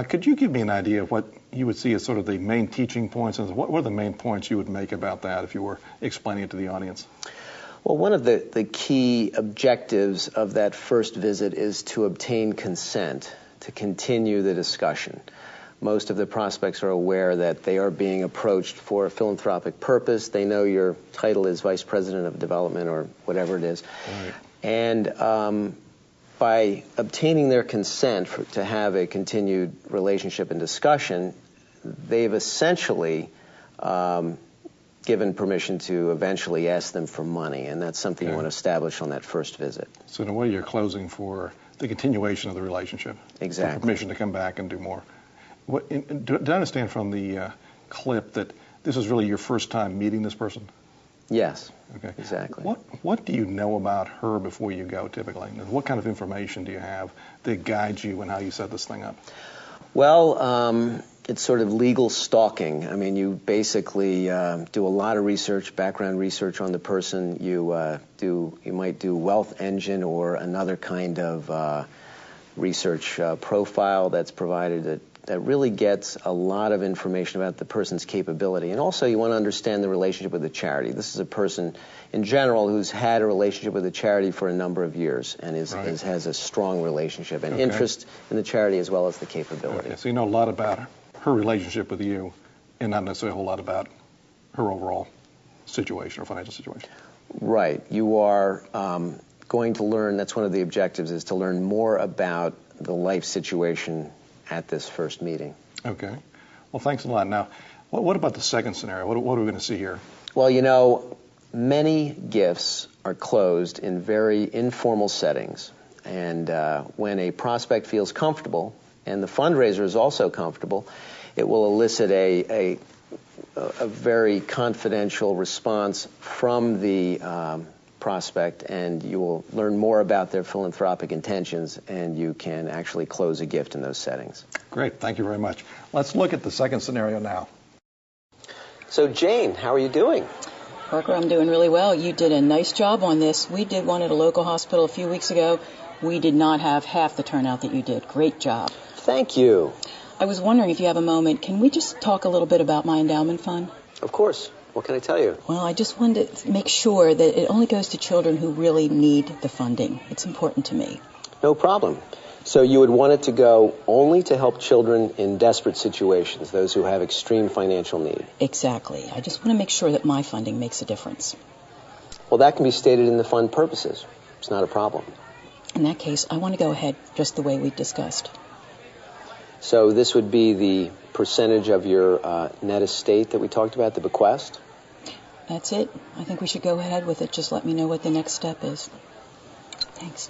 Could you give me an idea of what you would see as sort of the main teaching points, and what were the main points you would make about that if you were explaining it to the audience? Well, one of the key objectives of that first visit is to obtain consent to continue the discussion. Most of the prospects are aware that they are being approached for a philanthropic purpose. They know your title is Vice President of Development or whatever it is. Right. And by obtaining their consent to have a continued relationship and discussion, they've essentially given permission to eventually ask them for money, and that's something you want to establish on that first visit. So in a way, you're closing for the continuation of the relationship. Exactly. For permission to come back and do more. Did I understand from the clip that this is really your first time meeting this person? Yes. Okay. Exactly. What do you know about her before you go, typically? What kind of information do you have that guides you in how you set this thing up? Well, it's sort of legal stalking. I mean, you basically do a lot of research, background research on the person. You might do Wealth Engine or another kind of research profile that's provided that really gets a lot of information about the person's capability. And also you want to understand the relationship with the charity. This is a person, in general, who's had a relationship with the charity for a number of years and has a strong relationship and interest in the charity as well as the capability. Okay. So you know a lot about her relationship with you and not necessarily a whole lot about her overall situation or financial situation. Right. You are going to learn, that's one of the objectives, is to learn more about the life situation at this first meeting. Okay. Well, thanks a lot. Now, what about the second scenario? What are we going to see here? Well, you know, many gifts are closed in very informal settings. And when a prospect feels comfortable, and the fundraiser is also comfortable, it will elicit a very confidential response from the prospect, and you will learn more about their philanthropic intentions, and you can actually close a gift in those settings. Great. Thank you very much. Let's look at the second scenario now. So, Jane, how are you doing? Parker, I'm doing really well. You did a nice job on this. We did one at a local hospital a few weeks ago. We did not have half the turnout that you did. Great job. Thank you. I was wondering if you have a moment, can we just talk a little bit about my endowment fund? Of course. What can I tell you? Well, I just wanted to make sure that it only goes to children who really need the funding. It's important to me. No problem. So you would want it to go only to help children in desperate situations, those who have extreme financial need. Exactly. I just want to make sure that my funding makes a difference. Well, that can be stated in the fund purposes. It's not a problem. In that case, I want to go ahead just the way we discussed. So this would be the percentage of your net estate that we talked about, the bequest? That's it. I think we should go ahead with it. Just let me know what the next step is. Thanks.